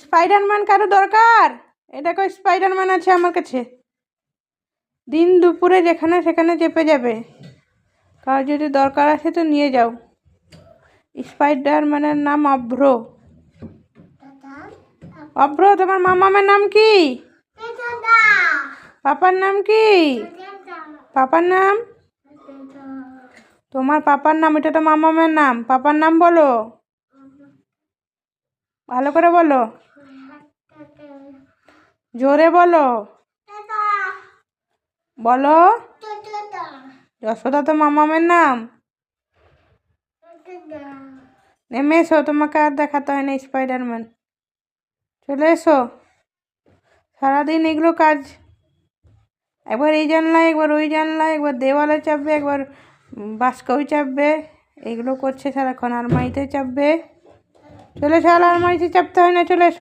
Spiderman কারো দরকার? এই দেখো স্পাইডারম্যান আছে আমার কাছে। দিন দুপুরে যেখানে সেখানে চেপে যাবে। কারো যদি দরকার আছে তো নিয়ে যাও। স্পাইডারম্যানের নাম অভ্র। অভ্র, তোমার মামামের নাম কি? পাপার নাম কি? পাপার নাম? তোমার পাপার নাম, এটা তো মামামের নাম। পাপার নাম বলো, ভালো করে বলো, জোরে বলো, বলো। যশোদা তো মামামের নাম। নেমে এসো, তোমাকে আর দেখাতে হয় না স্পাইডারম্যান। চলে এসো। সারাদিন এগুলো কাজ, একবার এই জানলায়, একবার ওই জানলায়, একবার দেওয়ালে চাপবে, একবার বাস্কই চাপবে। এইগুলো করছে সারাক্ষণ। আলমারিতে চাপবে। চলে এসো, আলমারিতে চাপতে হয় না, চলে এসো।